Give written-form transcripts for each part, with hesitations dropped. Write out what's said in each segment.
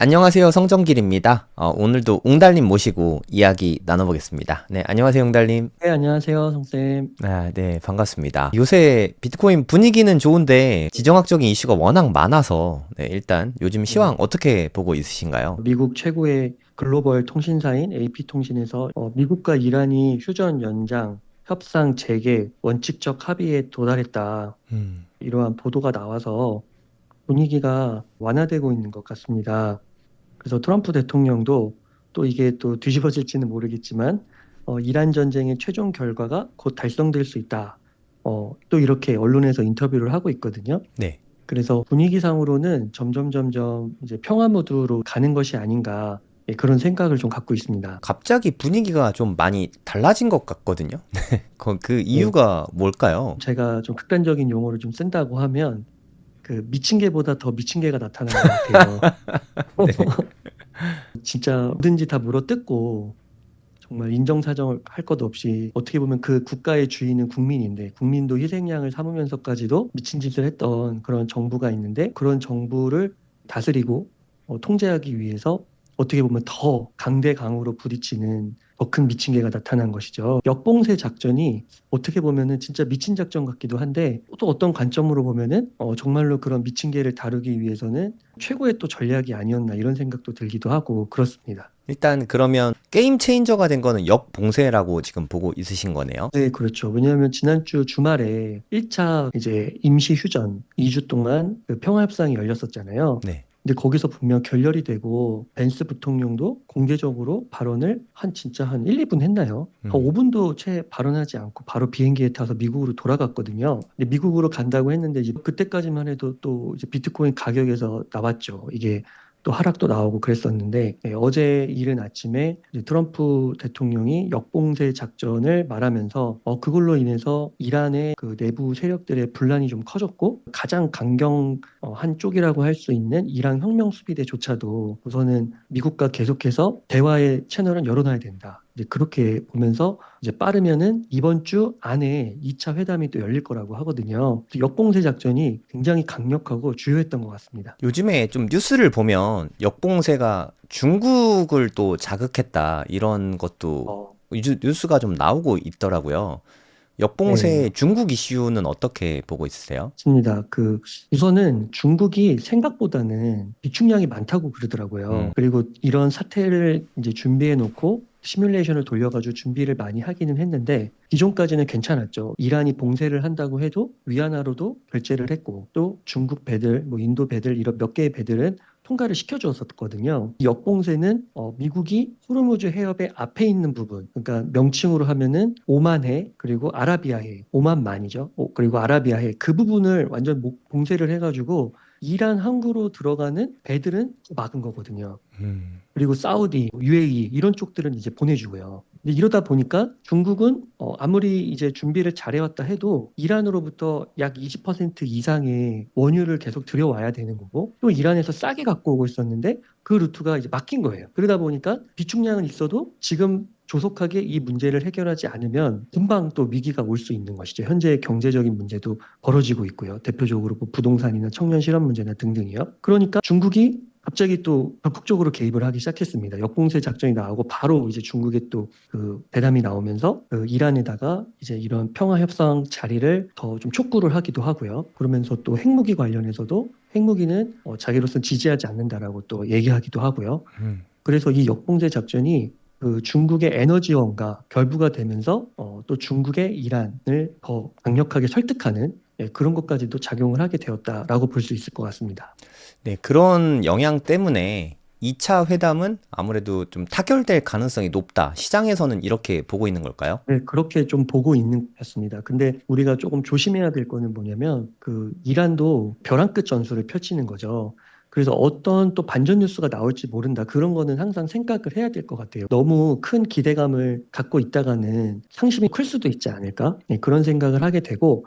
안녕하세요. 성정길입니다. 오늘도 웅달님 모시고 이야기 나눠보겠습니다. 네, 안녕하세요, 웅달님. 네, 안녕하세요, 성쌤. 아, 네, 반갑습니다. 요새 비트코인 분위기는 좋은데 지정학적인 이슈가 워낙 많아서 네, 일단 요즘 시황 네. 어떻게 보고 있으신가요? 미국 최고의 글로벌 통신사인 AP통신에서 미국과 이란이 휴전 연장, 협상 재개, 원칙적 합의에 도달했다. 음, 이러한 보도가 나와서 분위기가 완화되고 있는 것 같습니다. 그래서 트럼프 대통령도 또 이게 또 뒤집어질지는 모르겠지만, 이란 전쟁의 최종 결과가 곧 달성될 수 있다. 또 이렇게 언론에서 인터뷰를 하고 있거든요. 네. 그래서 분위기상으로는 점점 이제 평화 모드로 가는 것이 아닌가, 예, 그런 생각을 좀 갖고 있습니다. 갑자기 분위기가 좀 많이 달라진 것 같거든요. 그 예, 이유가 뭘까요? 제가 좀 극단적인 용어를 좀 쓴다고 하면 그 미친 개보다 더 미친 개가 나타난 것 같아요. 네. 진짜 뭐든지 다 물어뜯고 정말 인정사정을 할 것 없이 어떻게 보면 그 국가의 주인은 국민인데 국민도 희생양을 삼으면서까지도 미친 짓을 했던 그런 정부가 있는데 그런 정부를 다스리고 통제하기 위해서 어떻게 보면 더 강대강으로 부딪히는 더 큰 미친 개가 나타난 것이죠. 역봉쇄 작전이 어떻게 보면은 진짜 미친 작전 같기도 한데 또 어떤 관점으로 보면은 정말로 그런 미친 개를 다루기 위해서는 최고의 또 전략이 아니었나 이런 생각도 들기도 하고 그렇습니다. 일단 그러면 게임 체인저가 된 거는 역봉쇄라고 지금 보고 있으신 거네요. 네, 그렇죠. 왜냐하면 지난주 주말에 1차 이제 임시 휴전 2주 동안 그 평화협상이 열렸었잖아요. 네. 근데 거기서 분명 결렬이 되고 벤스 부통령도 공개적으로 발언을 진짜 한 1, 2분 했나요? 한 음. 5분도 채 발언하지 않고 바로 비행기에 타서 미국으로 돌아갔거든요. 근데 미국으로 간다고 했는데 이제 그때까지만 해도 또 이제 비트코인 가격에서 나왔죠. 이게 또 하락도 나오고 그랬었는데 어제 이른 아침에 이제 트럼프 대통령이 역봉쇄 작전을 말하면서 그걸로 인해서 이란의 그 내부 세력들의 분란이 좀 커졌고 가장 강경한 쪽이라고 할 수 있는 이란 혁명 수비대조차도 우선은 미국과 계속해서 대화의 채널은 열어놔야 된다. 이제 그렇게 보면서 이제 빠르면은 이번 주 안에 2차 회담이 또 열릴 거라고 하거든요. 역봉쇄 작전이 굉장히 강력하고 주요했던 것 같습니다. 요즘에 좀 뉴스를 보면 역봉쇄가 중국을 또 자극했다 이런 것도 어, 뉴스가 좀 나오고 있더라고요. 네. 역봉쇄 중국 이슈는 어떻게 보고 있으세요? 맞습니다. 우선은 중국이 생각보다는 비축량이 많다고 그러더라고요. 음, 그리고 이런 사태를 이제 준비해 놓고 시뮬레이션을 돌려가지고 준비를 많이 하기는 했는데 기존까지는 괜찮았죠. 이란이 봉쇄를 한다고 해도 위안화로도 결제를 했고 또 중국 배들, 뭐 인도 배들 이런 몇 개의 배들은 통과를 시켜주었었거든요. 이 역봉쇄는 미국이 호르무즈 해협의 앞에 있는 부분, 그러니까 명칭으로 하면은 오만해 그리고 아라비아해, 오만만이죠. 그리고 아라비아해 그 부분을 완전 봉쇄를 해가지고 이란 항구로 들어가는 배들은 막은 거거든요. 음, 그리고 사우디, UAE 이런 쪽들은 이제 보내주고요. 근데 이러다 보니까 중국은 아무리 이제 준비를 잘해왔다 해도 이란으로부터 약 20% 이상의 원유를 계속 들여와야 되는 거고 또 이란에서 싸게 갖고 오고 있었는데 그 루트가 이제 막힌 거예요. 그러다 보니까 비축량은 있어도 지금 조속하게 이 문제를 해결하지 않으면 금방 또 위기가 올 수 있는 것이죠. 현재 경제적인 문제도 벌어지고 있고요. 대표적으로 뭐 부동산이나 청년 실업 문제나 등등이요. 그러니까 중국이 갑자기 또 적극적으로 개입을 하기 시작했습니다. 역공세 작전이 나오고 바로 이제 중국의 또 그 대담이 나오면서 그 이란에다가 이제 이런 평화 협상 자리를 더 좀 촉구를 하기도 하고요. 그러면서 또 핵무기 관련해서도 핵무기는 자기로서는 지지하지 않는다라고 또 얘기하기도 하고요. 음. 그래서 이 역봉쇄 작전이 그 중국의 에너지원과 결부가 되면서 또 중국의 이란을 더 강력하게 설득하는 그런 것까지도 작용을 하게 되었다라고 볼 수 있을 것 같습니다. 네, 그런 영향 때문에 2차 회담은 아무래도 좀 타결될 가능성이 높다. 시장에서는 이렇게 보고 있는 걸까요? 네, 그렇게 좀 보고 있는 것 같습니다. 근데 우리가 조금 조심해야 될 거는 뭐냐면 그 이란도 벼랑 끝 전술을 펼치는 거죠. 그래서 어떤 또 반전 뉴스가 나올지 모른다. 그런 거는 항상 생각을 해야 될 것 같아요. 너무 큰 기대감을 갖고 있다가는 상심이 클 수도 있지 않을까? 네, 그런 생각을 하게 되고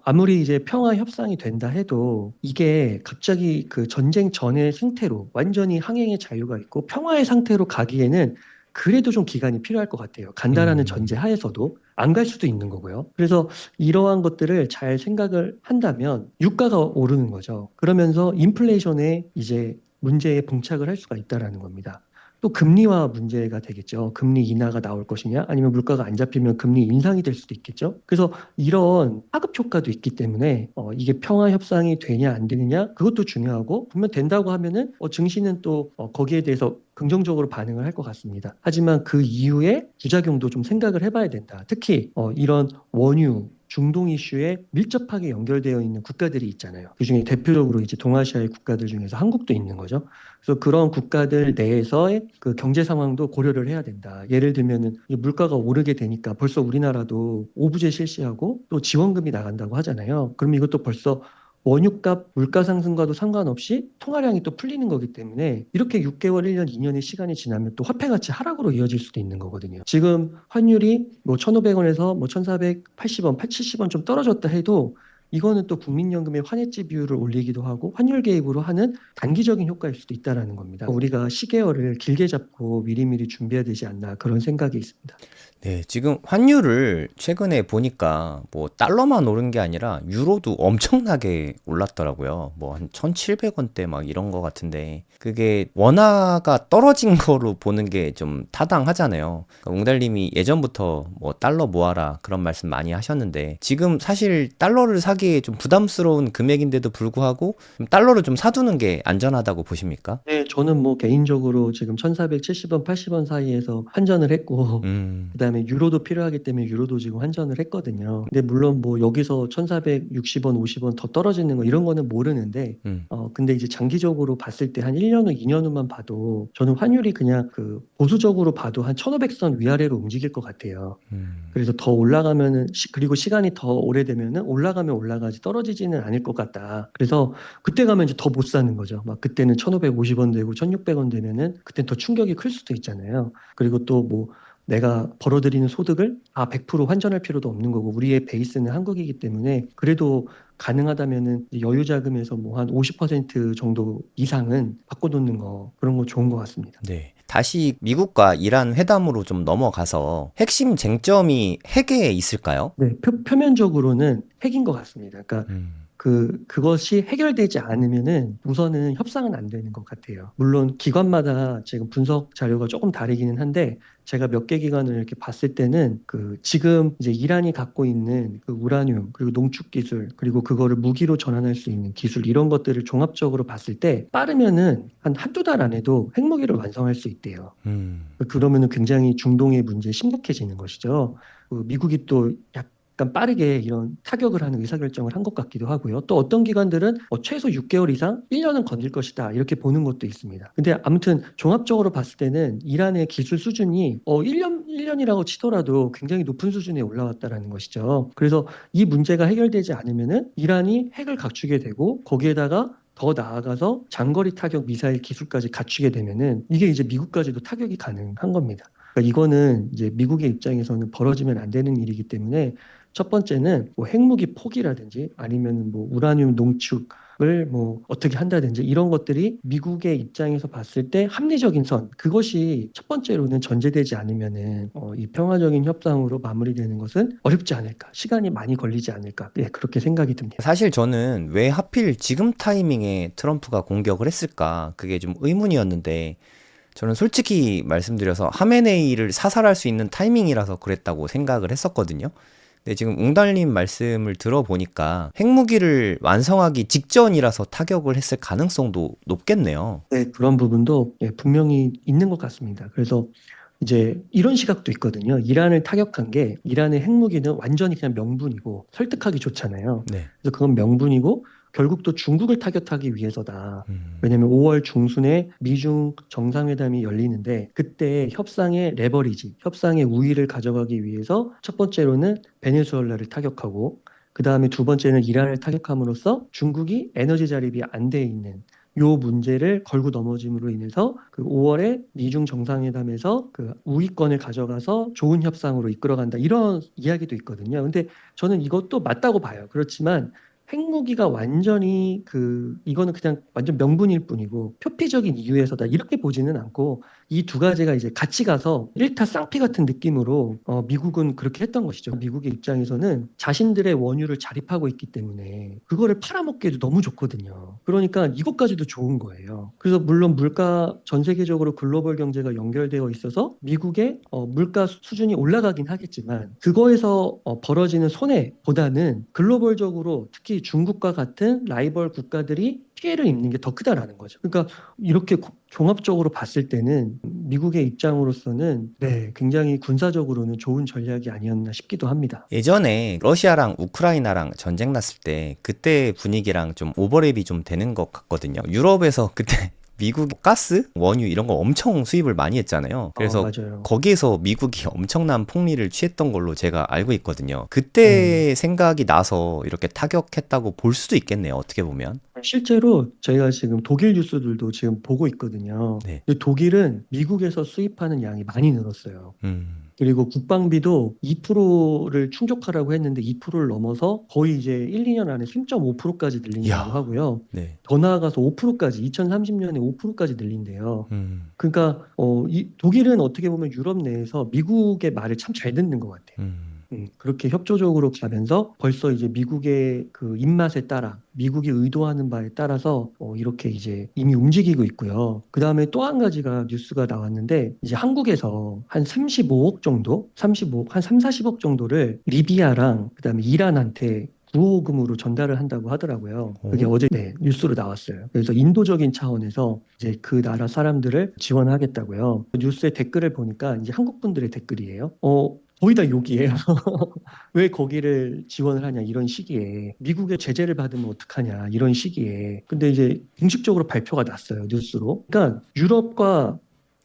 아무리 이제 평화 협상이 된다 해도 이게 갑자기 그 전쟁 전의 상태로 완전히 항행의 자유가 있고 평화의 상태로 가기에는 그래도 좀 기간이 필요할 것 같아요. 간다라는 전제 음, 하에서도 안 갈 수도 있는 거고요. 그래서 이러한 것들을 잘 생각을 한다면 유가가 오르는 거죠. 그러면서 인플레이션에 이제 문제에 봉착을 할 수가 있다라는 겁니다. 또 금리와 문제가 되겠죠. 금리 인하가 나올 것이냐, 아니면 물가가 안 잡히면 금리 인상이 될 수도 있겠죠. 그래서 이런 파급 효과도 있기 때문에 이게 평화 협상이 되냐 안 되느냐 그것도 중요하고, 분명 된다고 하면은 증시는 또 거기에 대해서 긍정적으로 반응을 할 것 같습니다. 하지만 그 이후에 부작용도 좀 생각을 해봐야 된다. 특히 이런 원유 중동 이슈에 밀접하게 연결되어 있는 국가들이 있잖아요. 그중에 대표적으로 이제 동아시아의 국가들 중에서 한국도 있는 거죠. 그래서 그런 국가들 내에서의 그 경제 상황도 고려를 해야 된다. 예를 들면은 이 물가가 오르게 되니까 벌써 우리나라도 오부제 실시하고 또 지원금이 나간다고 하잖아요. 그럼 이것도 벌써 원유값, 물가 상승과도 상관없이 통화량이 또 풀리는 거기 때문에 이렇게 6개월, 1년, 2년의 시간이 지나면 또 화폐 가치 하락으로 이어질 수도 있는 거거든요. 지금 환율이 뭐 1,500원에서 뭐 1,480원, 870원 좀 떨어졌다 해도 이거는 또 국민연금의 환해지 비율을 올리기도 하고 환율 개입으로 하는 단기적인 효과일 수도 있다라는 겁니다. 우리가 시계열을 길게 잡고 미리미리 준비해야 되지 않나 그런 생각이 있습니다. 네, 지금 환율을 최근에 보니까 뭐 달러만 오른 게 아니라 유로도 엄청나게 올랐더라고요. 뭐 한 1,700원대 막 이런 거 같은데 그게 원화가 떨어진 거로 보는 게 좀 타당하잖아요. 그러니까 웅달님이 예전부터 뭐 달러 모아라 그런 말씀 많이 하셨는데 지금 사실 달러를 사기에 좀 부담스러운 금액인데도 불구하고 달러를 좀 사두는 게 안전하다고 보십니까? 네, 저는 뭐 개인적으로 지금 1,470원, 80원 사이에서 환전을 했고, 그다음에 유로도 필요하기 때문에 유로도 지금 환전을 했거든요. 근데 물론 뭐 여기서 1,460원, 50원 더 떨어지는 거 이런 거는 모르는데, 음, 근데 이제 장기적으로 봤을 때 한 1년 후, 2년 후만 봐도 저는 환율이 그냥 그 보수적으로 봐도 한 1,500선 위아래로 움직일 것 같아요. 음, 그래서 더 올라가면은 그리고 시간이 더 오래되면은 올라가면 올라가지 떨어지지는 않을 것 같다. 그래서 그때 가면 이제 더 못 사는 거죠. 막 그때는 1,550원 되고 1,600원 되면은 그땐 더 충격이 클 수도 있잖아요. 그리고 또 뭐 내가 벌어들이는 소득을 100% 환전할 필요도 없는 거고 우리의 베이스는 한국이기 때문에 그래도 가능하다면은 이제 여유 자금에서 뭐 한 50% 정도 이상은 바꿔놓는 거 그런 거 좋은 것 같습니다. 네. 다시 미국과 이란 회담으로 좀 넘어가서 핵심 쟁점이 핵에 있을까요? 네, 표면적으로는 핵인 것 같습니다. 그러니까 음, 그것이 해결되지 않으면은 우선은 협상은 안 되는 것 같아요. 물론 기관마다 지금 분석 자료가 조금 다르기는 한데 제가 몇 개 기관을 이렇게 봤을 때는 지금 이제 이란이 갖고 있는 그 우라늄 그리고 농축 기술 그리고 그거를 무기로 전환할 수 있는 기술 이런 것들을 종합적으로 봤을 때 빠르면은 한 한두 달 안에도 핵무기를 완성할 수 있대요. 그러면은 굉장히 중동의 문제 심각해지는 것이죠. 미국이 또 약간 빠르게 이런 타격을 하는 의사결정을 한 것 같기도 하고요. 또 어떤 기관들은 최소 6개월 이상 1년은 건질 것이다 이렇게 보는 것도 있습니다. 근데 아무튼 종합적으로 봤을 때는 이란의 기술 수준이 1년이라고 치더라도 굉장히 높은 수준에 올라왔다라는 것이죠. 그래서 이 문제가 해결되지 않으면은 이란이 핵을 갖추게 되고 거기에다가 더 나아가서 장거리 타격 미사일 기술까지 갖추게 되면은 이게 이제 미국까지도 타격이 가능한 겁니다. 그러니까 이거는 이제 미국의 입장에서는 벌어지면 안 되는 일이기 때문에 첫 번째는 뭐 핵무기 포기라든지 아니면 뭐 우라늄 농축을 뭐 어떻게 한다든지 이런 것들이 미국의 입장에서 봤을 때 합리적인 선 그것이 첫 번째로는 전제되지 않으면은 이 평화적인 협상으로 마무리되는 것은 어렵지 않을까 시간이 많이 걸리지 않을까 그렇게 생각이 듭니다. 사실 저는 왜 하필 지금 타이밍에 트럼프가 공격을 했을까? 그게 좀 의문이었는데, 저는 솔직히 말씀드려서 하메네이를 사살할 수 있는 타이밍이라서 그랬다고 생각을 했었거든요. 근데 지금 웅달님 말씀을 들어보니까 핵무기를 완성하기 직전이라서 타격을 했을 가능성도 높겠네요. 네, 그런 부분도 분명히 있는 것 같습니다. 그래서 이제 이런 시각도 있거든요. 이란을 타격한 게 이란의 핵무기는 완전히 그냥 명분이고 설득하기 좋잖아요. 네. 그래서 그건 명분이고 결국 또 중국을 타격하기 위해서다. 음, 왜냐하면 5월 중순에 미중 정상회담이 열리는데 그때 협상의 레버리지, 협상의 우위를 가져가기 위해서 첫 번째로는 베네수엘라를 타격하고 그 다음에 두 번째는 이란을 타격함으로써 중국이 에너지 자립이 안 돼 있는 요 문제를 걸고 넘어짐으로 인해서 그 5월에 미중 정상회담에서 그 우위권을 가져가서 좋은 협상으로 이끌어간다 이런 이야기도 있거든요. 근데 저는 이것도 맞다고 봐요. 그렇지만 핵무기가 완전히 이거는 그냥 완전 명분일 뿐이고 표피적인 이유에서다 이렇게 보지는 않고 이 두 가지가 이제 같이 가서 일타 쌍피 같은 느낌으로 미국은 그렇게 했던 것이죠. 미국의 입장에서는 자신들의 원유를 자립하고 있기 때문에 그거를 팔아먹기에도 너무 좋거든요. 그러니까 이것까지도 좋은 거예요. 그래서 물론 물가 전 세계적으로 글로벌 경제가 연결되어 있어서 미국의 물가 수준이 올라가긴 하겠지만 그거에서 벌어지는 손해보다는 글로벌적으로 특히 중국과 같은 라이벌 국가들이 피해를 입는 게 더 크다라는 거죠. 그러니까 이렇게 종합적으로 봤을 때는 미국의 입장으로서는 네, 굉장히 군사적으로는 좋은 전략이 아니었나 싶기도 합니다. 예전에 러시아랑 우크라이나랑 전쟁 났을 때 그때 분위기랑 좀 오버랩이 좀 되는 것 같거든요. 유럽에서 그때 미국 가스, 원유 이런 거 엄청 수입을 많이 했잖아요. 그래서 맞아요. 거기에서 미국이 엄청난 폭리를 취했던 걸로 제가 알고 있거든요. 네. 그때 생각이 나서 이렇게 타격했다고 볼 수도 있겠네요. 어떻게 보면. 실제로 저희가 지금 독일 뉴스들도 지금 보고 있거든요. 네. 근데 독일은 미국에서 수입하는 양이 많이 늘었어요. 음. 그리고 국방비도 2%를 충족하라고 했는데 2%를 넘어서 거의 이제 1, 2년 안에 3.5%까지 늘린다고 이야. 하고요. 네. 더 나아가서 5%까지 2030년에 5%까지 늘린대요. 음. 그러니까 이 독일은 어떻게 보면 유럽 내에서 미국의 말을 참 잘 듣는 것 같아요. 음. 그렇게 협조적으로 가면서 벌써 이제 미국의 그 입맛에 따라 미국이 의도하는 바에 따라서 이렇게 이제 이미 움직이고 있고요. 그 다음에 또 한 가지가 뉴스가 나왔는데 이제 한국에서 한 35억 정도, 35억, 한 3, 40억 정도를 리비아랑 그 다음에 이란한테 구호금으로 전달을 한다고 하더라고요. 그게 오? 어제 네, 뉴스로 나왔어요. 그래서 인도적인 차원에서 이제 그 나라 사람들을 지원하겠다고요. 뉴스의 댓글을 보니까 이제 한국 분들의 댓글이에요. 거의 다 욕이에요. 왜 거기를 지원을 하냐, 이런 시기에. 미국의 제재를 받으면 어떡하냐, 이런 시기에. 근데 이제 공식적으로 발표가 났어요, 뉴스로. 그러니까 유럽과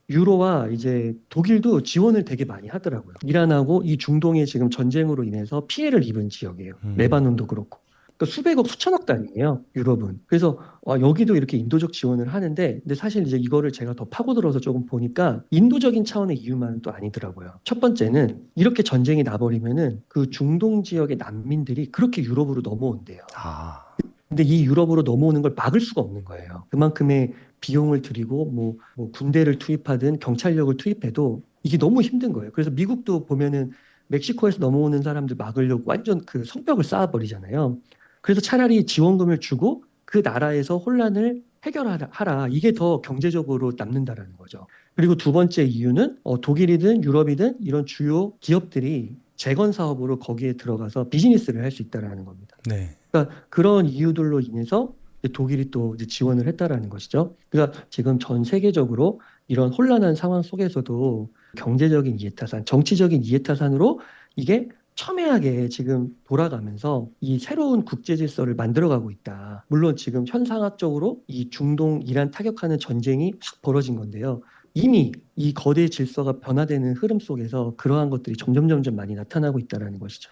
유로와 이제 독일도 지원을 되게 많이 하더라고요. 이란하고 이 중동의 지금 전쟁으로 인해서 피해를 입은 지역이에요. 음. 레바논도 그렇고. 그러니까 수백억, 수천억 단위예요, 유럽은. 그래서 여기도 이렇게 인도적 지원을 하는데, 근데 사실 이제 이거를 제가 더 파고들어서 조금 보니까 인도적인 차원의 이유만은 또 아니더라고요. 첫 번째는 이렇게 전쟁이 나버리면은 그 중동 지역의 난민들이 그렇게 유럽으로 넘어온대요. 아. 근데 이 유럽으로 넘어오는 걸 막을 수가 없는 거예요. 그만큼의 비용을 들이고 뭐 군대를 투입하든 경찰력을 투입해도 이게 너무 힘든 거예요. 그래서 미국도 보면은 멕시코에서 넘어오는 사람들 막으려고 완전 그 성벽을 쌓아버리잖아요. 그래서 차라리 지원금을 주고 그 나라에서 혼란을 해결하라. 이게 더 경제적으로 남는다라는 거죠. 그리고 두 번째 이유는 독일이든 유럽이든 이런 주요 기업들이 재건 사업으로 거기에 들어가서 비즈니스를 할 수 있다라는 겁니다. 네. 그러니까 그런 이유들로 인해서 이제 독일이 또 이제 지원을 했다라는 것이죠. 그러니까 지금 전 세계적으로 이런 혼란한 상황 속에서도 경제적인 이해타산, 정치적인 이해타산으로 이게 첨예하게 지금 돌아가면서 이 새로운 국제 질서를 만들어가고 있다. 물론 지금 현상학적으로 이 중동 이란 타격하는 전쟁이 확 벌어진 건데요. 이미 이 거대 질서가 변화되는 흐름 속에서 그러한 것들이 점점 많이 나타나고 있다라는 것이죠.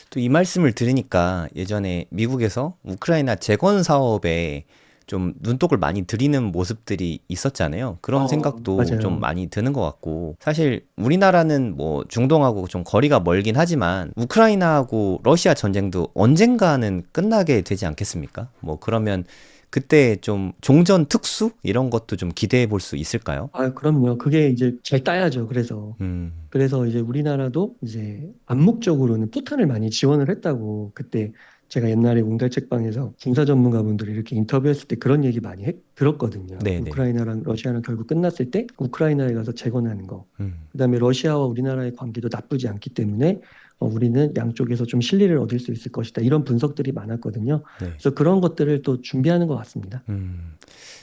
또 이 말씀을 들으니까 예전에 미국에서 우크라이나 재건 사업에 좀 눈독을 많이 들이는 모습들이 있었잖아요. 그런 생각도 좀 맞아요. 많이 드는 것 같고, 사실 우리나라는 뭐 중동하고 좀 거리가 멀긴 하지만 우크라이나하고 러시아 전쟁도 언젠가는 끝나게 되지 않겠습니까? 뭐 그러면 그때 좀 종전 특수 이런 것도 좀 기대해 볼 수 있을까요? 그럼요. 그게 이제 잘 따야죠. 그래서. 음. 그래서 이제 우리나라도 이제 암묵적으로는 포탄을 많이 지원을 했다고 그때 제가 옛날에 웅달책방에서 군사 전문가분들이 이렇게 인터뷰했을 때 그런 얘기 많이 들었거든요. 네네. 우크라이나랑 러시아랑 결국 끝났을 때 우크라이나에 가서 재건하는 거. 음. 그다음에 러시아와 우리나라의 관계도 나쁘지 않기 때문에 우리는 양쪽에서 좀 실리를 얻을 수 있을 것이다. 이런 분석들이 많았거든요. 네. 그래서 그런 것들을 또 준비하는 것 같습니다.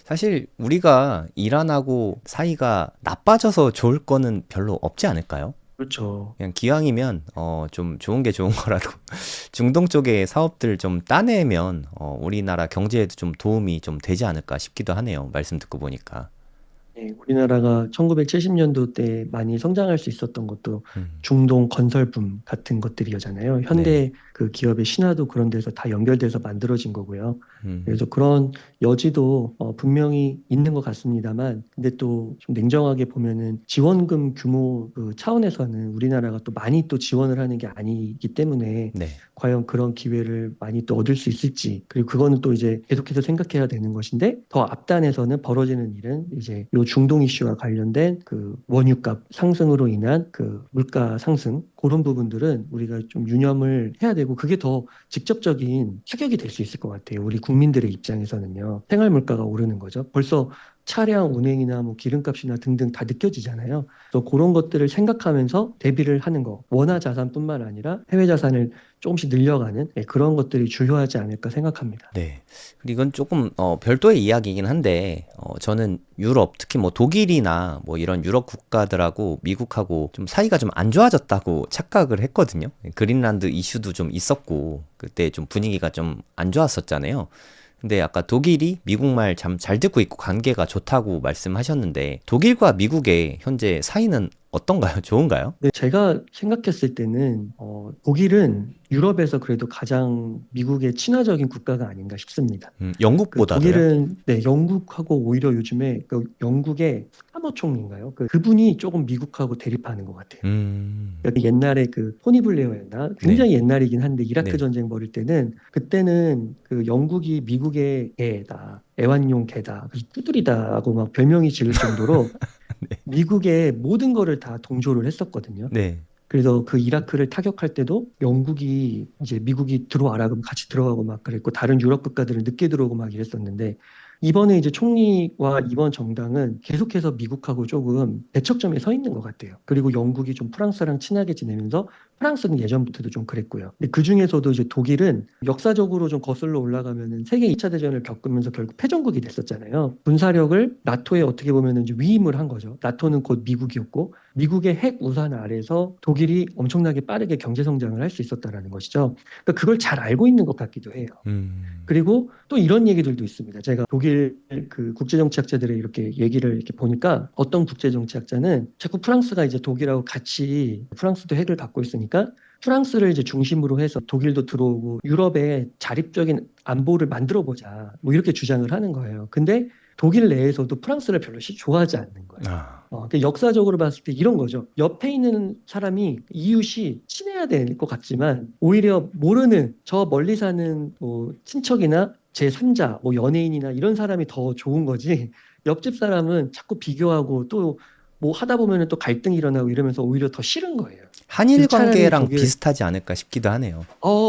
사실 우리가 이란하고 사이가 나빠져서 좋을 거는 별로 없지 않을까요? 그렇죠. 그냥 기왕이면 좀 좋은 게 좋은 거라도 중동 쪽의 사업들 좀 따내면 우리나라 경제에도 좀 도움이 좀 되지 않을까 싶기도 하네요. 말씀 듣고 보니까. 네, 우리나라가 1970년도 때 많이 성장할 수 있었던 것도 음. 중동 건설붐 같은 것들이었잖아요. 네. 현대 그 기업의 신화도 그런 데서 다 연결돼서 만들어진 거고요. 음, 그래서 그런 여지도 분명히 있는 것 같습니다만, 근데 또 좀 냉정하게 보면은 지원금 규모 그 차원에서는 우리나라가 또 많이 또 지원을 하는 게 아니기 때문에 네. 과연 그런 기회를 많이 또 얻을 수 있을지, 그리고 그거는 또 이제 계속해서 생각해야 되는 것인데, 더 앞단에서는 벌어지는 일은 이제 요 중동 이슈와 관련된 그 원유값 상승으로 인한 그 물가 상승, 그런 부분들은 우리가 좀 유념을 해야 되고, 그게 더 직접적인 타격이 될 수 있을 것 같아요. 우리 국민들의 입장에서는요. 생활 물가가 오르는 거죠. 벌써 차량 운행이나 뭐 기름값이나 등등 다 느껴지잖아요. 그래서 그런 것들을 생각하면서 대비를 하는 거. 원화 자산뿐만 아니라 해외 자산을 조금씩 늘려가는 그런 것들이 중요하지 않을까 생각합니다. 네. 그리고 이건 조금 별도의 이야기이긴 한데 저는 유럽 특히 뭐 독일이나 뭐 이런 유럽 국가들하고 미국하고 좀 사이가 좀 안 좋아졌다고 착각을 했거든요. 그린란드 이슈도 좀 있었고 그때 좀 분위기가 좀 안 좋았었잖아요. 근데 아까 독일이 미국 말 참 잘 듣고 있고 관계가 좋다고 말씀하셨는데 독일과 미국의 현재 사이는 어떤가요? 좋은가요? 네, 제가 생각했을 때는 독일은 유럽에서 그래도 가장 미국의 친화적인 국가가 아닌가 싶습니다. 그 영국보다도요? 독일은 네, 영국하고 오히려 요즘에 그 영국의 스타머 총리인가요? 그분이 조금 미국하고 대립하는 것 같아요. 그러니까 옛날에 그 토니 블레어였나? 네, 굉장히 옛날이긴 한데 이라크 네, 전쟁 벌일 때는 그때는 그 영국이 미국의 개다, 애완용 개다, 그래서 뚜드리다하고 막 별명이 지을 정도로 미국의 모든 거를 다 동조를 했었거든요. 네. 그래서 그 이라크를 타격할 때도 영국이 이제 미국이 들어와라 그러면 같이 들어가고 막 그랬고 다른 유럽 국가들은 늦게 들어오고 막 이랬었는데 이번에 이제 총리와 이번 정당은 계속해서 미국하고 조금 대척점에 서 있는 것 같아요. 그리고 영국이 좀 프랑스랑 친하게 지내면서 프랑스는 예전부터도 좀 그랬고요. 근데 그 중에서도 이제 독일은 역사적으로 좀 거슬러 올라가면은 세계 2차 대전을 겪으면서 결국 패전국이 됐었잖아요. 군사력을 나토에 어떻게 보면은 이제 위임을 한 거죠. 나토는 곧 미국이었고 미국의 핵 우산 아래서 독일이 엄청나게 빠르게 경제 성장을 할 수 있었다라는 것이죠. 그러니까 그걸 잘 알고 있는 것 같기도 해요. 음, 그리고 또 이런 얘기들도 있습니다. 제가 독일 그 국제정치학자들의 이렇게 얘기를 이렇게 보니까 어떤 국제정치학자는 자꾸 프랑스가 이제 독일하고 같이 프랑스도 핵을 갖고 있으니까 프랑스를 이제 중심으로 해서 독일도 들어오고 유럽의 자립적인 안보를 만들어 보자. 뭐 이렇게 주장을 하는 거예요. 근데 독일 내에서도 프랑스를 별로 좋아하지 않는 거예요. 아, 그러니까 역사적으로 봤을 때 이런 거죠. 옆에 있는 사람이 이웃이 친해야 될 것 같지만 오히려 모르는 저 멀리 사는 뭐 친척이나 제3자, 뭐 연예인이나 이런 사람이 더 좋은 거지. 옆집 사람은 자꾸 비교하고 또 뭐 하다 보면은 또 갈등이 일어나고 이러면서 오히려 더 싫은 거예요. 한일 그래서 차라리 관계랑 독일, 비슷하지 않을까 싶기도 하네요.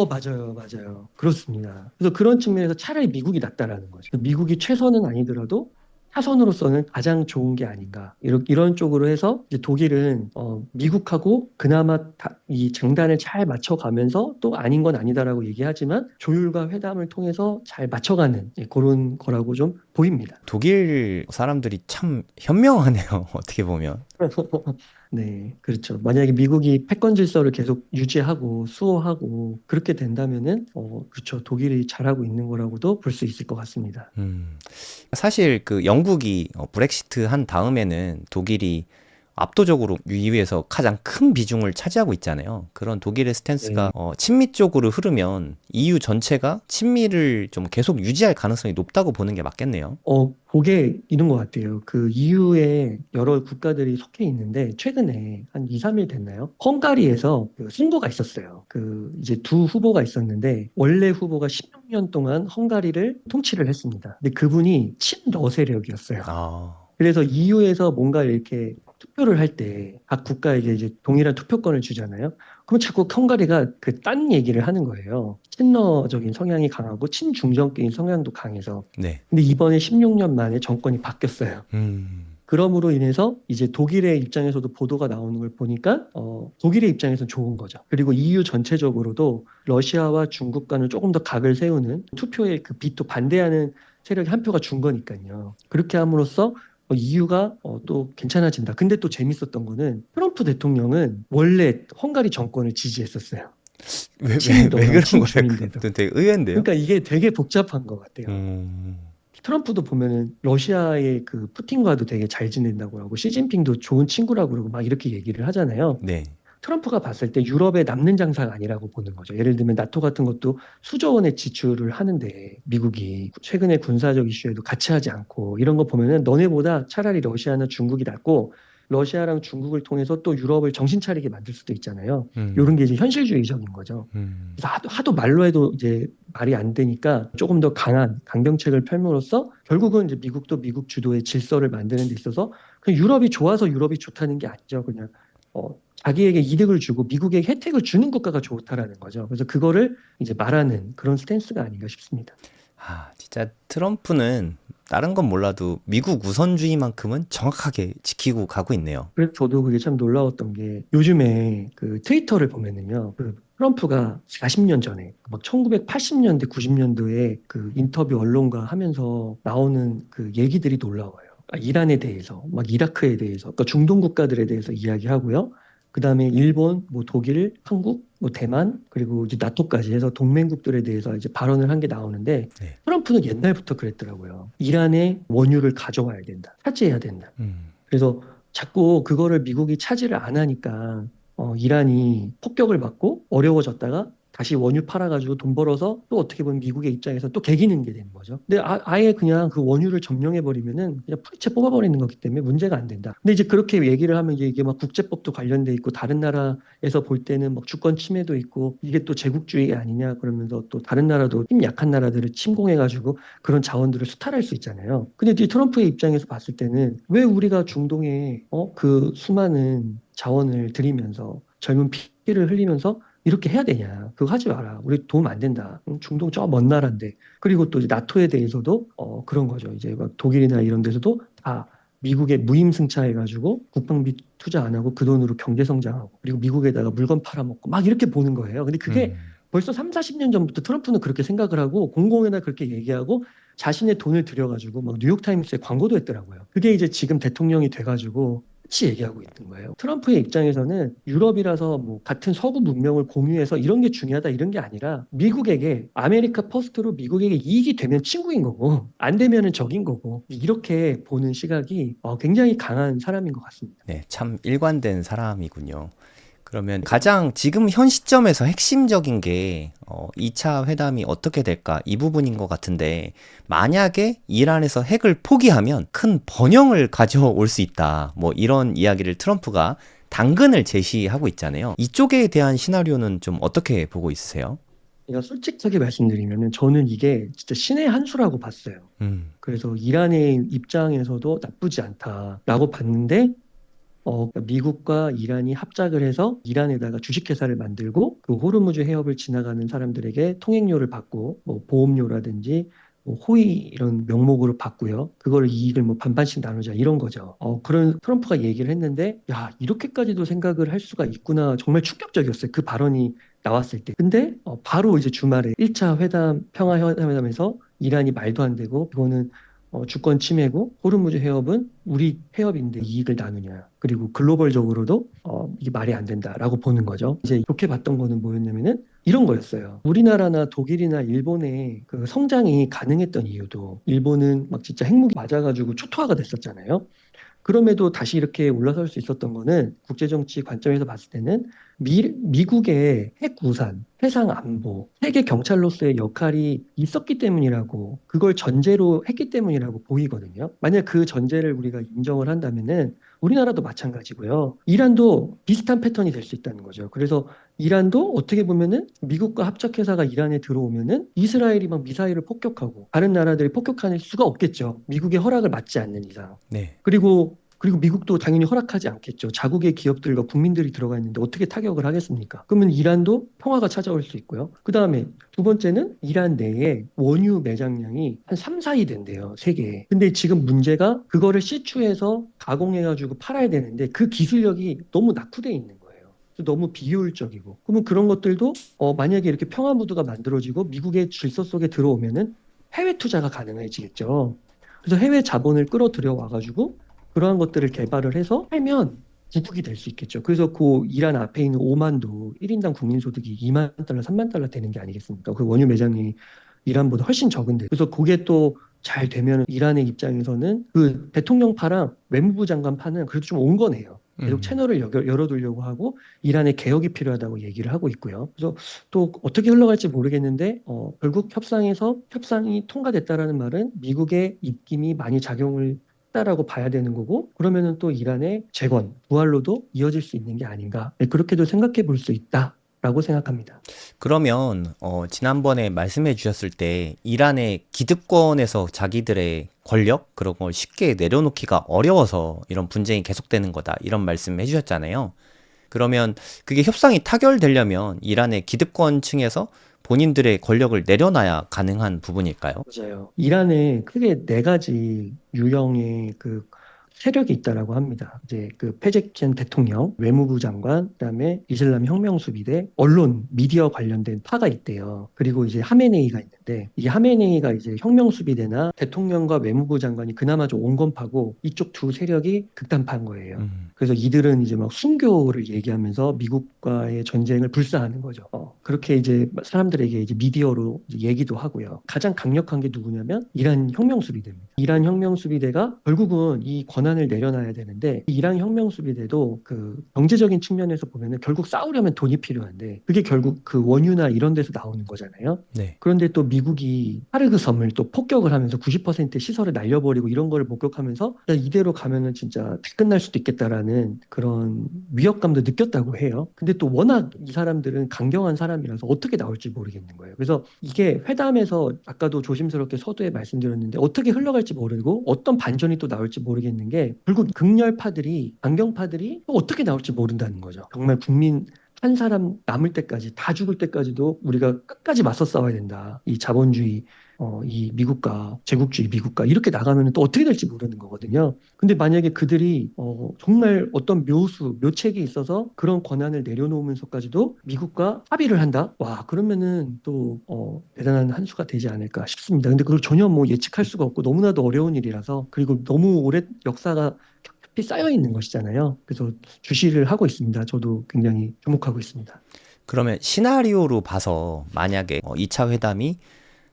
맞아요, 맞아요. 그렇습니다. 그래서 그런 측면에서 차라리 미국이 낫다라는 거죠. 미국이 최선은 아니더라도 타선으로서는 가장 좋은 게 아닌가. 이런 쪽으로 해서 이제 독일은 미국하고 그나마 이 장단을 잘 맞춰가면서 또 아닌 건 아니다라고 얘기하지만 조율과 회담을 통해서 잘 맞춰가는 그런 거라고 좀 보입니다. 독일 사람들이 참 현명하네요. 어떻게 보면. 네, 그렇죠. 만약에 미국이 패권 질서를 계속 유지하고 수호하고 그렇게 된다면은 그렇죠. 독일이 잘하고 있는 거라고도 볼 수 있을 것 같습니다. 음. 사실 그 영국이 브렉시트 한 다음에는 독일이 압도적으로 유의에서 가장 큰 비중을 차지하고 있잖아요. 그런 독일의 스탠스가 네. 친미 쪽으로 흐르면 EU 전체가 친미를 좀 계속 유지할 가능성이 높다고 보는 게 맞겠네요. 그게 이런 것 같아요. 그 EU에 여러 국가들이 속해 있는데 최근에 한 2, 3일 됐나요? 헝가리에서 그 선거가 있었어요. 그 이제 두 후보가 있었는데 원래 후보가 16년 동안 헝가리를 통치를 했습니다. 근데 그분이 친러 세력이었어요. 아, 그래서 EU에서 뭔가 이렇게 투표를 할 때 각 국가에게 이제 동일한 투표권을 주잖아요. 그럼 자꾸 헝가리가 그 딴 얘기를 하는 거예요. 친러적인 성향이 강하고 친중정적인 성향도 강해서. 네. 근데 이번에 16년 만에 정권이 바뀌었어요. 음, 그러므로 인해서 이제 독일의 입장에서도 보도가 나오는 걸 보니까 독일의 입장에서는 좋은 거죠. 그리고 EU 전체적으로도 러시아와 중국 간을 조금 더 각을 세우는 투표에 그 비토 반대하는 세력이 한 표가 준 거니까요. 그렇게 함으로써 EU가 또 괜찮아진다. 근데 또 재밌었던 거는 트럼프 대통령은 원래 헝가리 정권을 지지했었어요. 왜 친러랑 그런 거예요? 친중인데도. 그것도 되게 의외인데요? 그러니까 이게 되게 복잡한 것 같아요. 음, 트럼프도 보면은 러시아의 그 푸틴과도 되게 잘 지낸다고 하고 시진핑도 좋은 친구라고 그러고 막 이렇게 얘기를 하잖아요. 네. 트럼프가 봤을 때 유럽에 남는 장사가 아니라고 보는 거죠. 예를 들면 나토 같은 것도 수조 원의 지출을 하는데 미국이 최근에 군사적 이슈에도 같이 하지 않고 이런 거 보면은 너네보다 차라리 러시아나 중국이 낫고 러시아랑 중국을 통해서 또 유럽을 정신 차리게 만들 수도 있잖아요. 이런 게 이제 현실주의적인 거죠. 음. 그래서 하도 말로 해도 이제 말이 안 되니까 조금 더 강한 강경책을 펼므로써 결국은 이제 미국도 미국 주도의 질서를 만드는 데 있어서 그냥 유럽이 좋아서 유럽이 좋다는 게 아니죠. 그냥 자기에게 이득을 주고 미국에게 혜택을 주는 국가가 좋다라는 거죠. 그래서 그거를 이제 말하는 그런 스탠스가 아닌가 싶습니다. 아, 진짜 트럼프는 다른 건 몰라도 미국 우선주의만큼은 정확하게 지키고 가고 있네요. 그래서 저도 그게 참 놀라웠던 게 요즘에 그 트위터를 보면은요. 그 트럼프가 40년 전에 막 1980년대, 90년도에 그 인터뷰 언론과 하면서 나오는 그 얘기들이 놀라워요. 이란에 대해서, 막 이라크에 대해서, 그러니까 중동 국가들에 대해서 이야기하고요. 그다음에 일본, 뭐 독일, 한국, 뭐 대만, 그리고 이제 나토까지 해서 동맹국들에 대해서 이제 발언을 한 게 나오는데 네. 트럼프는 옛날부터 그랬더라고요. 이란의 원유를 가져와야 된다. 차지해야 된다. 그래서 자꾸 그거를 미국이 차지를 안 하니까 이란이 폭격을 받고 어려워졌다가 다시 원유 팔아가지고 돈 벌어서 또 어떻게 보면 미국의 입장에서 또 개기는 게 되는 거죠. 근데 아예 그냥 그 원유를 점령해버리면은 그냥 풀이채 뽑아버리는 거기 때문에 문제가 안 된다. 근데 이제 그렇게 얘기를 하면 이게 막 국제법도 관련돼 있고 다른 나라에서 볼 때는 막 주권 침해도 있고 이게 또 제국주의 아니냐 그러면서 또 다른 나라도 힘 약한 나라들을 침공해가지고 그런 자원들을 수탈할 수 있잖아요. 근데 이제 트럼프의 입장에서 봤을 때는 왜 우리가 중동에 그 수많은 자원을 들이면서 젊은 피를 흘리면서 이렇게 해야 되냐? 그거 하지 마라. 우리 도움 안 된다. 중동 저 먼 나라인데. 그리고 또 이제 나토에 대해서도 그런 거죠. 이제 막 독일이나 이런 데서도 다 미국에 무임승차해가지고 국방비 투자 안 하고 그 돈으로 경제 성장하고 그리고 미국에다가 물건 팔아먹고 막 이렇게 보는 거예요. 근데 그게 벌써 3, 40년 전부터 트럼프는 그렇게 생각을 하고 공공연하 그렇게 얘기하고 자신의 돈을 들여가지고 막 뉴욕타임스에 광고도 했더라고요. 그게 이제 지금 대통령이 돼가지고 같이 얘기하고 있는 거예요. 트럼프의 입장에서는 유럽이라서 뭐 같은 서구 문명을 공유해서 이런 게 중요하다 이런 게 아니라 미국에게 아메리카 퍼스트로 미국에게 이익이 되면 친구인 거고 안 되면은 적인 거고 이렇게 보는 시각이 굉장히 강한 사람인 것 같습니다. 네, 참 일관된 사람이군요. 그러면 가장 지금 현 시점에서 핵심적인 게 2차 회담이 어떻게 될까 이 부분인 것 같은데 만약에 이란에서 핵을 포기하면 큰 번영을 가져올 수 있다. 뭐 이런 이야기를 트럼프가 당근을 제시하고 있잖아요. 이쪽에 대한 시나리오는 좀 어떻게 보고 있으세요? 제가 솔직하게 말씀드리면은 저는 이게 진짜 신의 한 수라고 봤어요. 음. 그래서 이란의 입장에서도 나쁘지 않다라고 봤는데 그러니까 미국과 이란이 합작을 해서 이란에다가 주식회사를 만들고 그 호르무즈 해협을 지나가는 사람들에게 통행료를 받고 뭐 보험료라든지 뭐 호의 이런 명목으로 받고요. 그걸 이익을 뭐 반반씩 나누자 이런 거죠. 그런 트럼프가 얘기를 했는데 야 이렇게까지도 생각을 할 수가 있구나 정말 충격적이었어요. 그 발언이 나왔을 때. 근데 바로 이제 주말에 1차 회담 평화회담에서 이란이 말도 안 되고 그거는 주권 침해고 호르무즈 해협은 우리 해협인데 이익을 나누냐. 그리고 글로벌적으로도 이게 말이 안 된다라고 보는 거죠. 이제 좋게 봤던 거는 뭐였냐면은 이런 거였어요. 우리나라나 독일이나 일본의 그 성장이 가능했던 이유도 일본은 막 진짜 핵무기 맞아가지고 초토화가 됐었잖아요. 그럼에도 다시 이렇게 올라설 수 있었던 거는 국제정치 관점에서 봤을 때는 미국의 핵 우산, 해상 안보, 세계 경찰로서의 역할이 있었기 때문이라고 그걸 전제로 했기 때문이라고 보이거든요. 만약 그 전제를 우리가 인정을 한다면은 우리나라도 마찬가지고요. 이란도 비슷한 패턴이 될 수 있다는 거죠. 그래서 이란도 어떻게 보면은 미국과 합작회사가 이란에 들어오면은 이스라엘이 막 미사일을 폭격하고 다른 나라들이 폭격할 수가 없겠죠. 미국의 허락을 받지 않는 이상. 네. 그리고 미국도 당연히 허락하지 않겠죠. 자국의 기업들과 국민들이 들어가 있는데 어떻게 타격을 하겠습니까? 그러면 이란도 평화가 찾아올 수 있고요. 그 다음에 두 번째는 이란 내에 원유 매장량이 한 3, 4위 된대요. 세계에. 근데 지금 문제가 그거를 시추해서 가공해가지고 팔아야 되는데 그 기술력이 너무 낙후돼 있는 거예요. 너무 비효율적이고. 그러면 그런 것들도 만약에 이렇게 평화 무드가 만들어지고 미국의 질서 속에 들어오면은 해외 투자가 가능해지겠죠. 그래서 해외 자본을 끌어들여 와가지고 그러한 것들을 개발을 해서 하면 부국이 될 수 있겠죠. 그래서 그 이란 앞에 있는 오만도 1인당 국민소득이 2만 달러, 3만 달러 되는 게 아니겠습니까? 그 원유 매장이 이란보다 훨씬 적은데. 그래서 그게 또 잘 되면 이란의 입장에서는 그 대통령파랑 외무부 장관파는 그래도 좀 온 거네요. 계속 음. 채널을 열어두려고 하고 이란의 개혁이 필요하다고 얘기를 하고 있고요. 그래서 또 어떻게 흘러갈지 모르겠는데 결국 협상이 통과됐다라는 말은 미국의 입김이 많이 작용을 했다라고 봐야 되는 거고 그러면은 또 이란의 재건, 부활로도 이어질 수 있는 게 아닌가. 네, 그렇게도 생각해 볼 수 있다라고 생각합니다. 그러면 지난번에 말씀해 주셨을 때 이란의 기득권에서 자기들의 권력 그런 걸 쉽게 내려놓기가 어려워서 이런 분쟁이 계속되는 거다 이런 말씀 해주셨잖아요. 그러면 그게 협상이 타결되려면 이란의 기득권층에서 본인들의 권력을 내려놔야 가능한 부분일까요? 맞아요. 이란에 크게 네 가지 유형의 그 세력이 있다라고 합니다. 이제 그 페제키안 대통령, 외무부 장관, 그다음에 이슬람 혁명수비대, 언론, 미디어 관련된 파가 있대요. 그리고 이제 하메네이가 있는데 이 하메네이가 이제 혁명수비대나 대통령과 외무부 장관이 그나마 좀 온건파고 이쪽 두 세력이 극단파인 거예요. 음. 그래서 이들은 이제 막 순교를 얘기하면서 미국과의 전쟁을 불사하는 거죠. 그렇게 이제 사람들에게 이제 미디어로 이제 얘기도 하고요. 가장 강력한 게 누구냐면 이란 혁명수비대입니다. 이란 혁명수비대가 결국은 이 권한을 내려놔야 되는데 이 이란 혁명수비대도 그 경제적인 측면에서 보면은 결국 싸우려면 돈이 필요한데 그게 결국 그 원유나 이런 데서 나오는 거잖아요. 네. 그런데 또 미국이 하르그 섬을 또 폭격을 하면서 90% 시설을 날려버리고 이런 거를 목격하면서 야, 이대로 가면은 진짜 다 끝날 수도 있겠다라는 그런 위협감도 느꼈다고 해요. 근데 또 워낙 이 사람들은 강경한 사람이라서 어떻게 나올지 모르겠는 거예요. 그래서 이게 회담에서 아까도 조심스럽게 서두에 말씀드렸는데 어떻게 흘러갈지 모르고 어떤 반전이 또 나올지 모르겠는 게 결국 극렬파들이 강경파들이 또 어떻게 나올지 모른다는 거죠. 정말 국민 한 사람 남을 때까지 다 죽을 때까지도 우리가 끝까지 맞서 싸워야 된다. 이 자본주의 이 미국과 제국주의 미국과 이렇게 나가면 또 어떻게 될지 모르는 거거든요. 근데 만약에 그들이 정말 어떤 묘책이 있어서 그런 권한을 내려놓으면서까지도 미국과 합의를 한다? 와, 그러면은 또 대단한 한 수가 되지 않을까 싶습니다. 근데 그걸 전혀 뭐 예측할 수가 없고 너무나도 어려운 일이라서 그리고 너무 오래 역사가 겹겹이 쌓여 있는 것이잖아요. 그래서 주시를 하고 있습니다. 저도 굉장히 주목하고 있습니다. 그러면 시나리오로 봐서 만약에 2차 회담이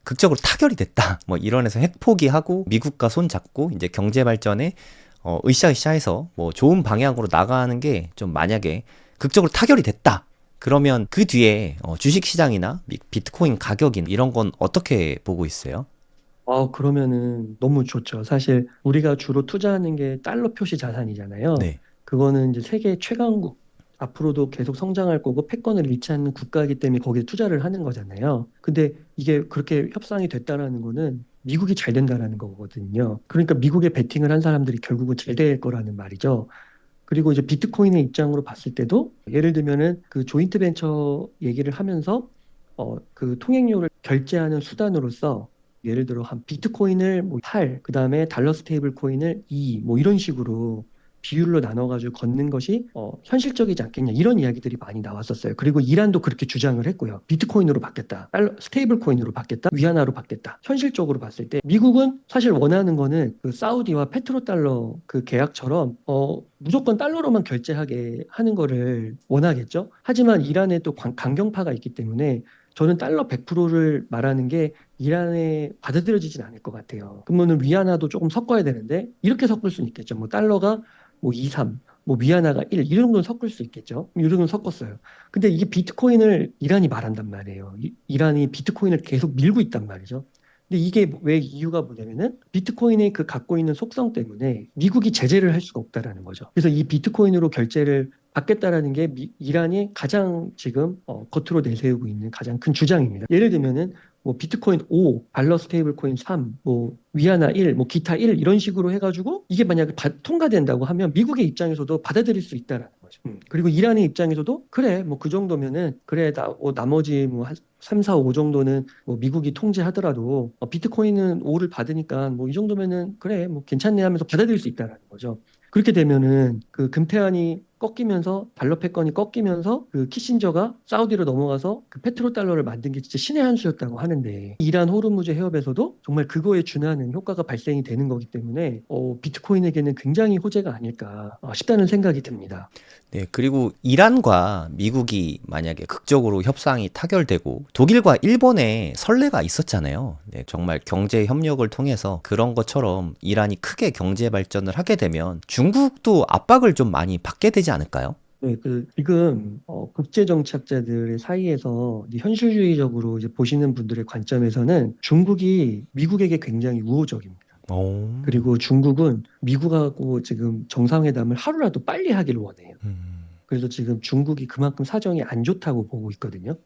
극적으로 타결이 됐다. 뭐 이런에서 핵 포기하고 미국과 손 잡고 이제 경제 발전에 으쌰으쌰해서 뭐 좋은 방향으로 나가는 게 좀 만약에 극적으로 타결이 됐다. 그러면 그 뒤에 주식 시장이나 비트코인 가격인 이런 건 어떻게 보고 있어요? 그러면은 너무 좋죠. 사실 우리가 주로 투자하는 게 달러 표시 자산이잖아요. 네. 그거는 이제 세계 최강국, 앞으로도 계속 성장할 거고 패권을 잃지 않는 국가이기 때문에 거기에 투자를 하는 거잖아요. 근데 이게 그렇게 협상이 됐다라는 거는 미국이 잘 된다라는 거거든요. 그러니까 미국에 베팅을 한 사람들이 결국은 잘 될 거라는 말이죠. 그리고 이제 비트코인의 입장으로 봤을 때도 예를 들면은 그 조인트 벤처 얘기를 하면서 그 통행료를 결제하는 수단으로서 예를 들어 한 비트코인을 뭐 8, 그다음에 달러 스테이블 코인을 2, 뭐 이런 식으로 비율로 나눠가지고 걷는 것이 현실적이지 않겠냐 이런 이야기들이 많이 나왔었어요. 그리고 이란도 그렇게 주장을 했고요. 비트코인으로 바뀌었다, 달러 스테이블 코인으로 바뀌었다, 위안화로 바뀌었다. 현실적으로 봤을 때 미국은 사실 원하는 거는 그 사우디와 페트로달러 그 계약처럼 무조건 달러로만 결제하게 하는 거를 원하겠죠. 하지만 이란에 또 강경파가 있기 때문에 저는 달러 100%를 말하는 게 이란에 받아들여지진 않을 것 같아요. 그러면은 위안화도 조금 섞어야 되는데 이렇게 섞을 수는 있겠죠. 뭐 달러가 뭐 2, 3, 뭐 위안화가 1, 이 정도는 섞을 수 있겠죠. 이 정도는 섞었어요. 근데 이게 비트코인을 이란이 말한단 말이에요. 이란이 비트코인을 계속 밀고 있단 말이죠. 근데 이게 왜 이유가 뭐냐면은 비트코인의 그 갖고 있는 속성 때문에 미국이 제재를 할 수가 없다라는 거죠. 그래서 이 비트코인으로 결제를 받겠다라는 게 이란이 가장 지금 겉으로 내세우고 있는 가장 큰 주장입니다. 예를 들면은 뭐 비트코인 5, 달러 스테이블 코인 3, 뭐 위안화 1, 뭐 기타 1 이런 식으로 해가지고 이게 만약에 통과된다고 하면 미국의 입장에서도 받아들일 수 있다라는 거죠. 그리고 이란의 입장에서도 그래 뭐 그 정도면은 그래 나머지 뭐 한 3, 4, 5 정도는 뭐 미국이 통제하더라도 비트코인은 5를 받으니까 뭐 이 정도면은 그래 뭐 괜찮네 하면서 받아들일 수 있다라는 거죠. 그렇게 되면은 그 금태환이 꺾이면서 달러 패권이 꺾이면서 그 키신저가 사우디로 넘어가서 그 페트로달러를 만든 게 진짜 신의 한 수였다고 하는데 이란 호르무즈 해협에서도 정말 그거에 준하는 효과가 발생이 되는 거기 때문에 비트코인에게는 굉장히 호재가 아닐까 싶다는 생각이 듭니다. 네, 그리고 이란과 미국이 만약에 극적으로 협상이 타결되고 독일과 일본에 선례가 있었잖아요. 네, 정말 경제 협력을 통해서 그런 것처럼 이란이 크게 경제 발전을 하게 되면 중국도 압박을 좀 많이 받게 되지 않을까요? 네, 지금 국제 정치학자들의 사이에서 이제 현실주의적으로 이제 보시는 분들의 관점에서는 중국이 미국에게 굉장히 우호적입니다. 오. 그리고 중국은 미국하고 지금 정상회담을 하루라도 빨리 하기를 원해요. 그래서 지금 중국이 그만큼 사정이 안 좋다고 보고 있거든요.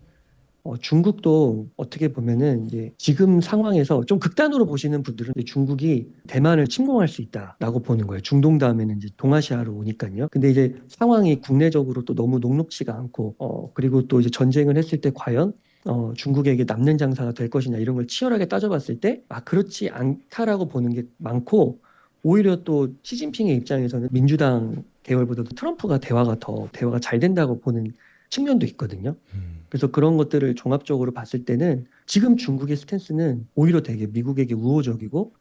중국도 어떻게 보면은 이제 지금 상황에서 좀 극단으로 보시는 분들은 이제 중국이 대만을 침공할 수 있다라고 보는 거예요. 중동 다음에는 이제 동아시아로 오니까요. 근데 이제 상황이 국내적으로 또 너무 녹록치가 않고, 그리고 또 이제 전쟁을 했을 때 과연 중국에게 남는 장사가 될 것이냐 이런 걸 치열하게 따져봤을 때, 그렇지 않다라고 보는 게 많고, 오히려 또 시진핑의 입장에서는 민주당 계열보다도 트럼프가 대화가 잘 된다고 보는 측면도 있거든요. 그래서 그런 것들을 종합적으로 봤을 때는 지금 중국의 스탠스는 오히려 되게 미국에게 우호적이고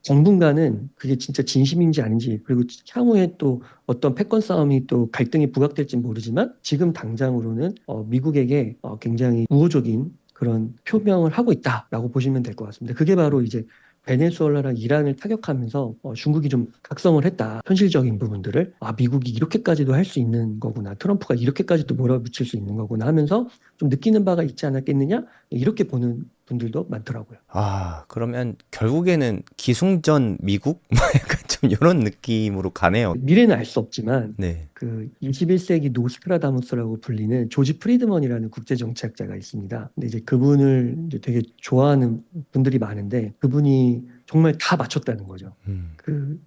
당분간은 그게 진짜 진심인지 아닌지 그리고 향후에 또 어떤 패권 싸움이 또 갈등이 부각될지 모르지만 지금 당장으로는 미국에게 굉장히 우호적인 그런 표명을 하고 있다라고 보시면 될 것 같습니다. 그게 바로 이제 베네수엘라랑 이란을 타격하면서 중국이 좀 각성을 했다. 현실적인 부분들을 미국이 이렇게까지도 할 수 있는 거구나. 트럼프가 이렇게까지도 몰아붙일 수 있는 거구나 하면서 좀 느끼는 바가 있지 않았겠느냐? 이렇게 보는 분들도 많더라고요. 그러면 결국에는 기승전 미국? 뭐 약간 좀 이런 느낌으로 가네요. 미래는 알 수 없지만 네. 그 21세기 노스트라다무스라고 불리는 조지 프리드먼이라는 국제 정치학자가 있습니다. 근데 이제 그분을 이제 되게 좋아하는 분들이 많은데 그분이 정말 다 맞췄다는 거죠. 그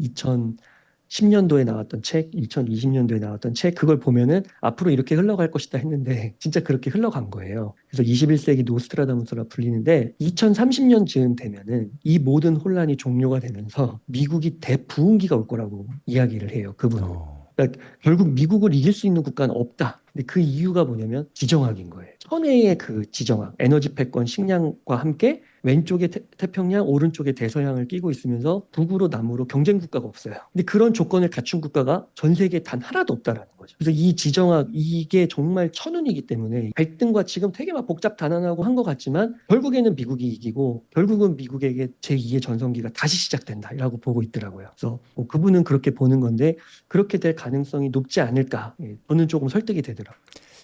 2010년도에 나왔던 책, 2020년도에 나왔던 책, 그걸 보면은 앞으로 이렇게 흘러갈 것이다 했는데 진짜 그렇게 흘러간 거예요. 그래서 21세기 노스트라다무스라 불리는데 2030년 즈음 되면은 이 모든 혼란이 종료가 되면서 미국이 대부흥기가 올 거라고 이야기를 해요. 그분은. 그러니까 결국 미국을 이길 수 있는 국가는 없다. 근데 그 이유가 뭐냐면 지정학인 거예요. 천혜의 그 지정학, 에너지 패권, 식량과 함께 왼쪽에 태평양, 오른쪽에 대서양을 끼고 있으면서 북으로 남으로 경쟁 국가가 없어요. 근데 그런 조건을 갖춘 국가가 전 세계에 단 하나도 없다라는 거죠. 그래서 이 지정학 이게 정말 천운이기 때문에 갈등과 지금 되게 막 복잡다단하고 한 것 같지만 결국에는 미국이 이기고 결국은 미국에게 제2의 전성기가 다시 시작된다라고 보고 있더라고요. 그래서 그분은 그렇게 보는 건데 그렇게 될 가능성이 높지 않을까. 저는 조금 설득이 되더라고요.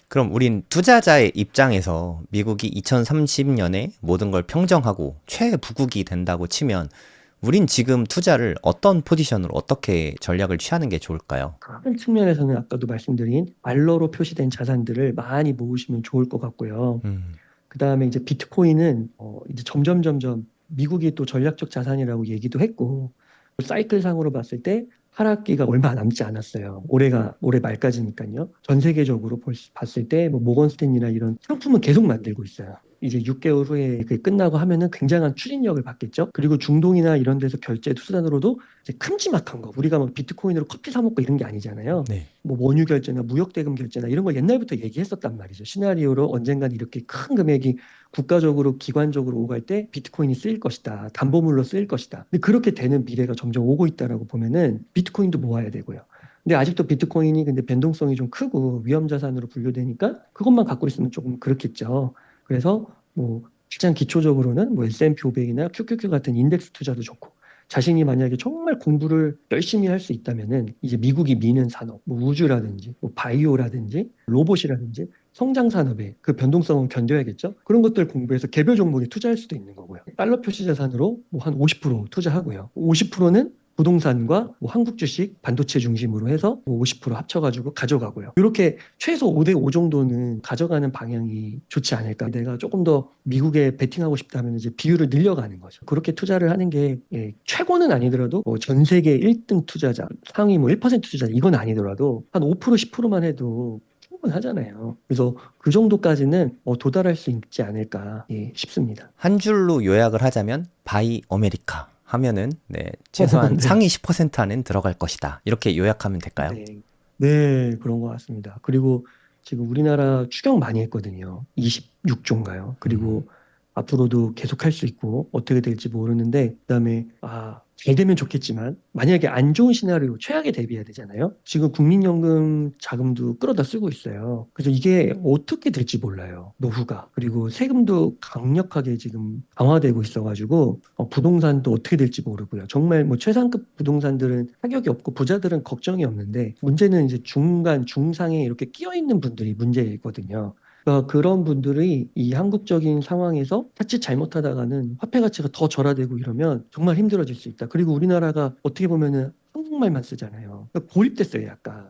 그럼 우린 투자자의 입장에서 미국이 2030년에 모든 걸 평정하고 최부국이 된다고 치면 우린 지금 투자를 어떤 포지션으로 어떻게 전략을 취하는 게 좋을까요? 그런 측면에서는 아까도 말씀드린 달러로 표시된 자산들을 많이 모으시면 좋을 것 같고요. 그 다음에 이제 비트코인은 이제 점점 미국이 또 전략적 자산이라고 얘기도 했고 사이클상으로 봤을 때 하락기가 얼마 남지 않았어요. 올해 말까지니까요. 전 세계적으로 봤을 때 뭐 모건 스탠리나 이런 상품은 계속 만들고 있어요. 이제 6개월 후에 그게 끝나고 하면은 굉장한 추진력을 받겠죠. 그리고 중동이나 이런 데서 결제 수단으로도 이제 큼지막한 거. 우리가 막 비트코인으로 커피 사 먹고 이런 게 아니잖아요. 네. 뭐 원유 결제나 무역 대금 결제나 이런 거 옛날부터 얘기했었단 말이죠. 시나리오로 언젠간 이렇게 큰 금액이 국가적으로 기관적으로 오갈 때 비트코인이 쓰일 것이다. 담보물로 쓰일 것이다. 근데 그렇게 되는 미래가 점점 오고 있다라고 보면은 비트코인도 모아야 되고요. 근데 아직도 비트코인이 근데 변동성이 좀 크고 위험 자산으로 분류되니까 그것만 갖고 있으면 조금 그렇겠죠. 그래서 뭐 가장 기초적으로는 뭐 S&P 500이나 QQQ 같은 인덱스 투자도 좋고 자신이 만약에 정말 공부를 열심히 할 수 있다면은 이제 미국이 미는 산업, 뭐 우주라든지 뭐 바이오라든지 로봇이라든지 성장 산업의 그 변동성은 견뎌야겠죠. 그런 것들 공부해서 개별 종목에 투자할 수도 있는 거고요. 달러 표시 자산으로 뭐 한 50% 투자하고요. 50%는 부동산과 뭐 한국 주식, 반도체 중심으로 해서 뭐 50% 합쳐가지고 가져가고요. 이렇게 최소 5대 5 정도는 가져가는 방향이 좋지 않을까. 내가 조금 더 미국에 베팅하고 싶다면 이제 비율을 늘려가는 거죠. 그렇게 투자를 하는 게 최고는 아니더라도 뭐전 세계 1등 투자자, 상위 뭐 1% 투자자 이건 아니더라도 한 5% 10%만 해도 충분하잖아요. 그래서 그 정도까지는 도달할 수 있지 않을까 싶습니다. 한 줄로 요약을 하자면 바이 아메리카 하면은 네, 최소한 네. 상위 10% 안엔 들어갈 것이다. 이렇게 요약하면 될까요? 네. 네, 그런 것 같습니다. 그리고 지금 우리나라 추경 많이 했거든요. 26조인가요? 음. 그리고 앞으로도 계속 할 수 있고 어떻게 될지 모르는데 그다음에 잘 되면 좋겠지만 만약에 안 좋은 시나리오 최악에 대비해야 되잖아요. 지금 국민연금 자금도 끌어다 쓰고 있어요. 그래서 이게 어떻게 될지 몰라요. 노후가. 그리고 세금도 강력하게 지금 강화되고 있어가지고 부동산도 어떻게 될지 모르고요. 정말 뭐 최상급 부동산들은 타격이 없고 부자들은 걱정이 없는데 문제는 이제 중간, 중상에 이렇게 끼어 있는 분들이 문제거든요. 그러니까 그런 분들이 이 한국적인 상황에서 자칫 잘못하다가는 화폐 가치가 더 절하되고 이러면 정말 힘들어질 수 있다. 그리고 우리나라가 어떻게 보면은 한국말만 쓰잖아요. 그러니까 고립됐어요, 약간.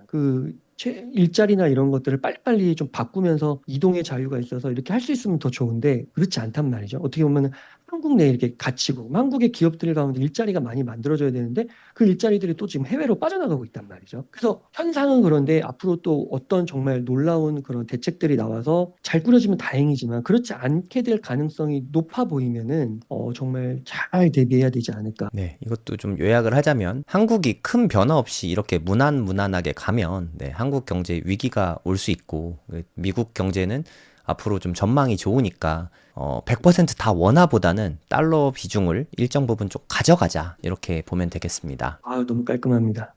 일자리나 이런 것들을 빨리빨리 좀 바꾸면서 이동의 자유가 있어서 이렇게 할 수 있으면 더 좋은데 그렇지 않단 말이죠. 어떻게 보면은 한국 내에 이렇게 갇히고 한국의 기업들 가운데 일자리가 많이 만들어져야 되는데 그 일자리들이 또 지금 해외로 빠져나가고 있단 말이죠. 그래서 현상은 그런데 앞으로 또 어떤 정말 놀라운 그런 대책들이 나와서 잘 꾸려지면 다행이지만 그렇지 않게 될 가능성이 높아 보이면은 정말 잘 대비해야 되지 않을까. 네, 이것도 좀 요약을 하자면 한국이 큰 변화 없이 이렇게 무난무난하게 가면 네, 한국 경제 위기가 올 수 있고 미국 경제는 앞으로 좀 전망이 좋으니까 100%다 원화보다는 달러 비중을 일정 부분 좀 가져가자 이렇게 보면 되겠습니다. 너무 깔끔합니다.